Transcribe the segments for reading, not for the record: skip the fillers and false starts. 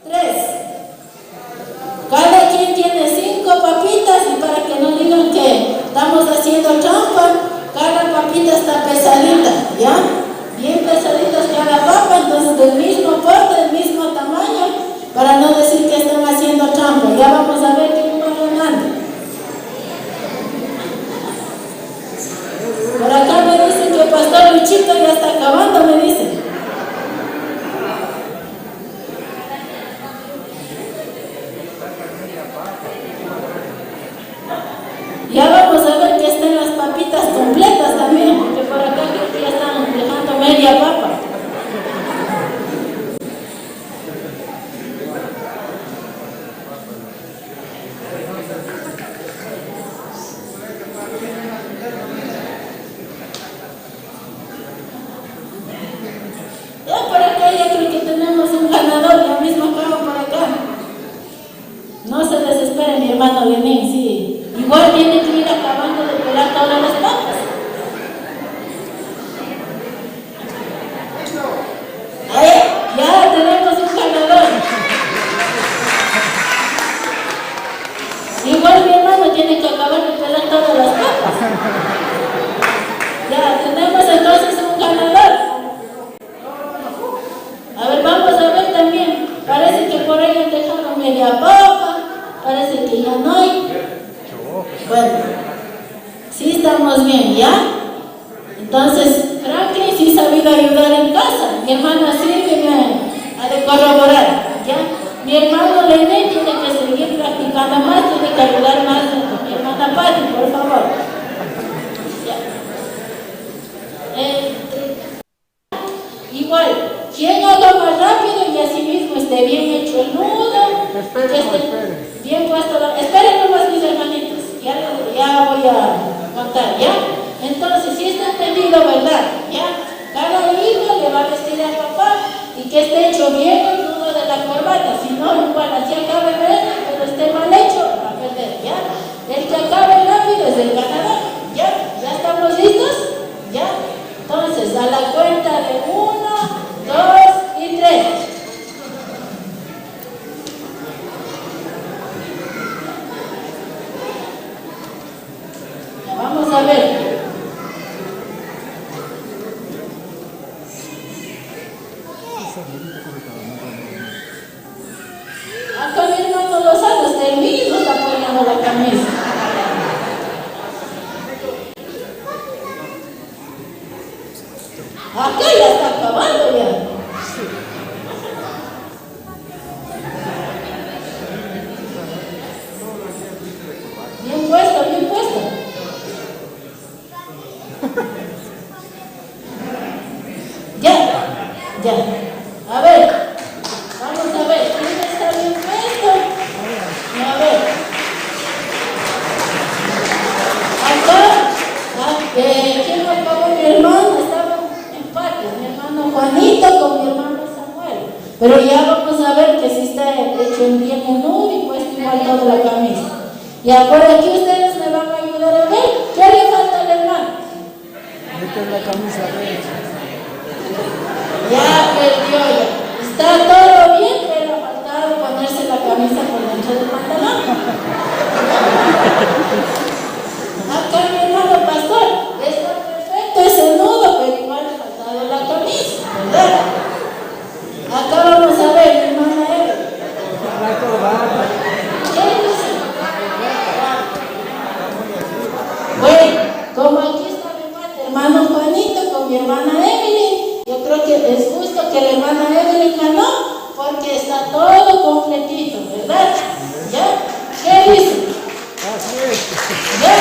3. Cada quien tiene 5 papitas y para que no digan que estamos haciendo trampa, cada papita está pesadita, ¿ya? Bien pesaditas cada papa, entonces del mismo porte, del mismo tamaño, para no decir que están haciendo trampa. Ya vamos a ver quién va ganando. Por acá me dicen que el pastor Luchito ya está acabando, me dicen. Ya vamos a ver que estén las papitas completas también, porque por acá creo que ya están dejando media papa. Ya por acá ya creo que tenemos un ganador, ya mismo acabo por acá. No se desespere mi hermano Lenín, sí. Igual tiene que ir acabando de pelar todas las papas. Ya tenemos un ganador. Igual mi hermano tiene que acabar de pelar todas las papas. Ya tenemos entonces un ganador. A ver, vamos a ver también. Parece que por ahí han dejado media papa. Parece que ya no hay. Bueno, sí estamos bien, ¿ya? Entonces, Franklin sí sabido ayudar en casa. Mi hermana Silvia ha de corroborar, ¿ya? Mi hermano Lenín tiene que seguir practicando más, tiene que ayudar más a mi hermana Patti, por favor. ¿Ya? Igual, quien haga más rápido y así mismo esté bien hecho el nudo, Esperen. bien puesto. Esperen nomás, mis hermanitos, ya voy a contar, ¿ya? Entonces, si está entendido, ¿verdad? ¿Ya? Cada hijo le va a vestir al papá y que esté hecho bien el nudo de la corbata, si no, igual así acabe bien, pero esté mal hecho, va a perder, ¿ya? El que acabe rápido es el ganador, ¿ya? ¿Ya estamos listos? ¿Ya? Entonces, a la cuenta de 1, 2 y 3. Vamos a ver. Acá mi hermano Lozano, hasta el mismo está poniendo la camisa. Acá ya está acabando ya. Bien puesto, bien puesto. Ya. A ver, vamos a ver, ¿quién está bien puesto? A ver. Acá, ¿quién acabó? Mi hermano estaba en empate, mi hermano Juanito con mi hermano Samuel. Pero ya vamos a ver que si está hecho bien el nudo y puesto igual toda la camisa. Y ahora aquí ustedes me van a ayudar a ver qué le falta al hermano. Esta es la camisa derecha. Ya perdió ya. Está todo bien, pero ha faltado ponerse la camisa por dentro del pantalón. Acá mi hermano pastor, está perfecto ese nudo, pero igual le ha faltado la camisa, ¿verdad? Acá vamos a ver, mi hermana Eva. La corbata. ¿Qué dice? Bueno, como aquí está mi hermano Juanito con mi hermana Evelyn, yo creo que es justo que la hermana Evelyn ganó porque está todo completito, ¿verdad? ¿Ya? ¿Qué dice? Así es. ¿Ya?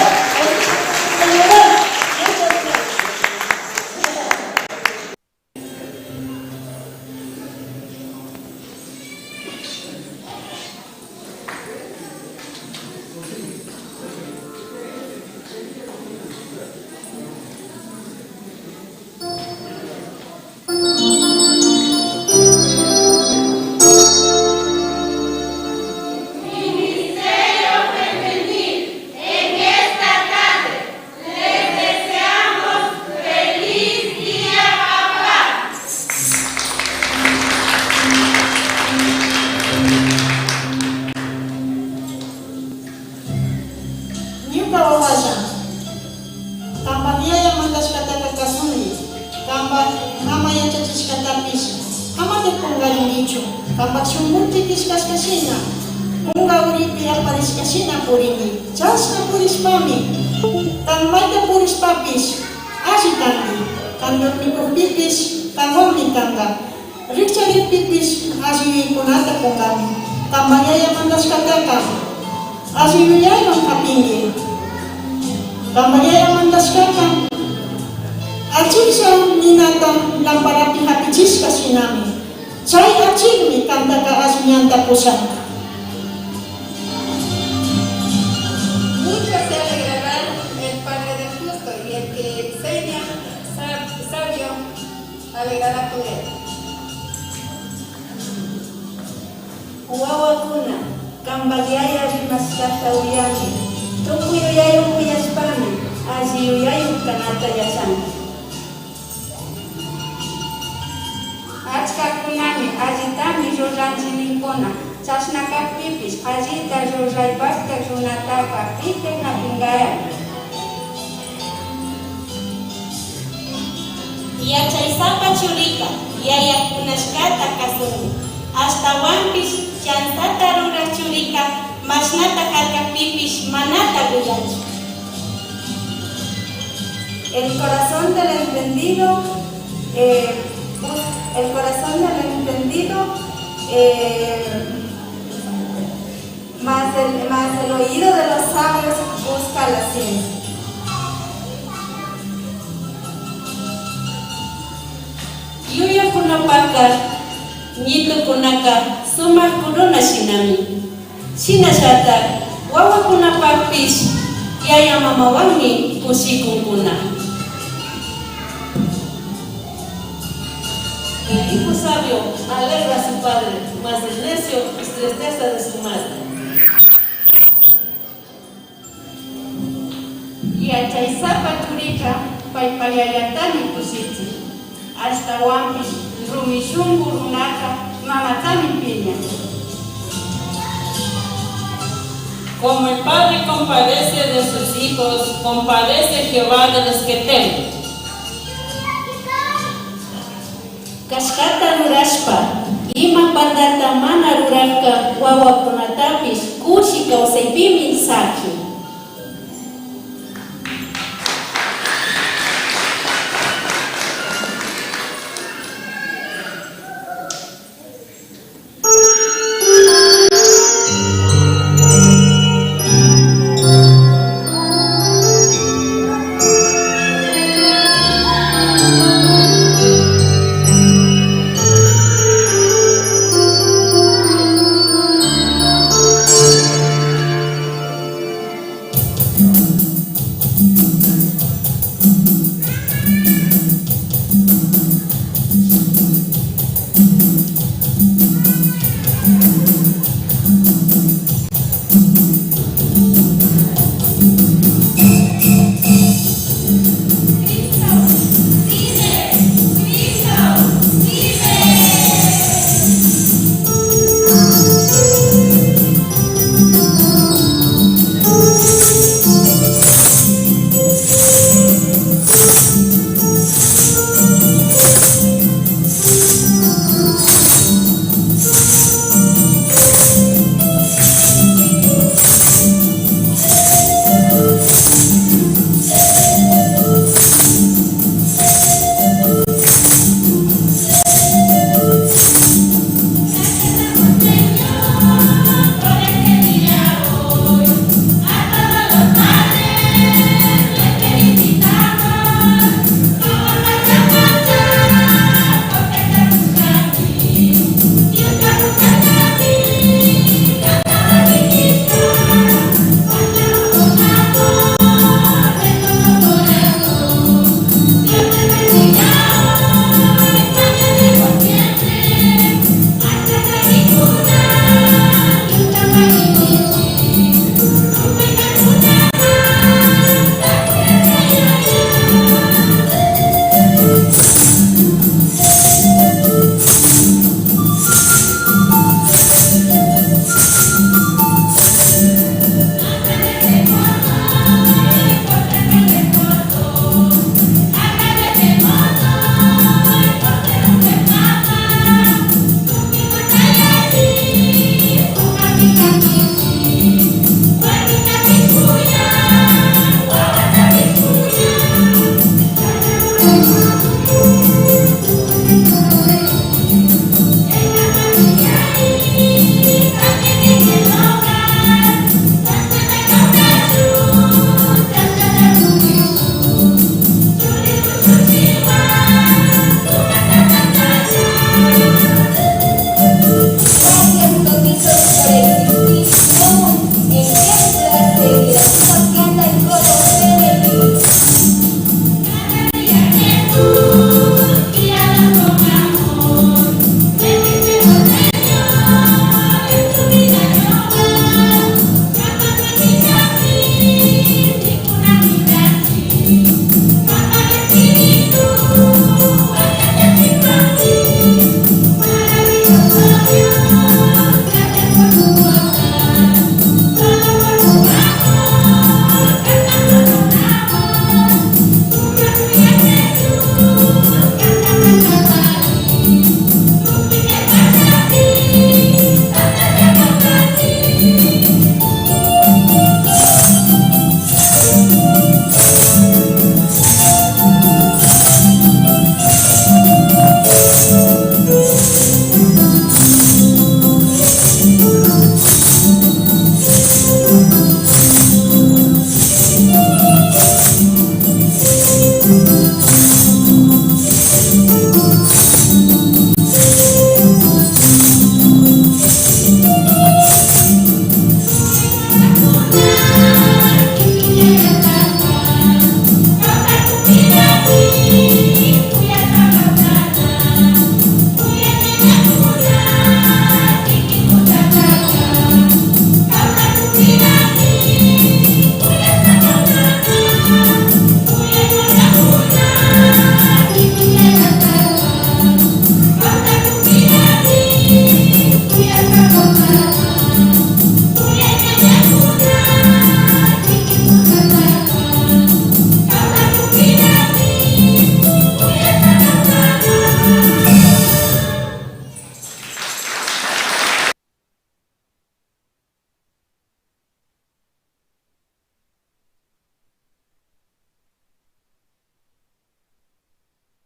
Kampak sumultitis kaskasina. Unga uriti aparis kasina purini. Chasna puris mami. Tan maita puris papis. Asitandi. Kandor ni pipis. Kangom ni tangga. Riksarit pipis. Asi punata kongami. Kambayaya mandas katakam. Asi yuyayong kapingi. Kambayaya mandas kakam. Acik sa ninatang lamparapi hapicis kasinami. Chay acik mi kanta ka asmianta pusan. Mucho se alegrará el Padre del justo y el que enseña sabio alegrará por él. Wawakuna, kambayaya rimaskata uyami, tukuyuyayu kuyaspami, aziyuyayu kanata yasami. Achka kunami ajitami rurranchininkuna, chashnaka pipis, ajita rurraypakta runataka pitek napingaya. Yachaysapa churika, yayakunashkata kasuni, hasta wampis chansata rura churika, masnata karka pipis, manata guyanchu. El corazón del entendido más el oído de los sabios busca la ciencia. Yuya kunapaka, nitu kunaka, sumak kuruna shinami. Shinashata, wawa kunapakpis, yaya mamawani kusikungkuna. El hijo sabio alegra a su padre, mas el necio es tristeza de su madre. Yachaysapa churika paypayayatani kusitsi. Hasta wampis rumishungu runaka mamatami piña. Como el Padre compadece de sus hijos, compadece Jehová de los que temen. Kashkata rurashpa, ima pandata mana rurarka wawakunatapis kushi kawsaypimi saki.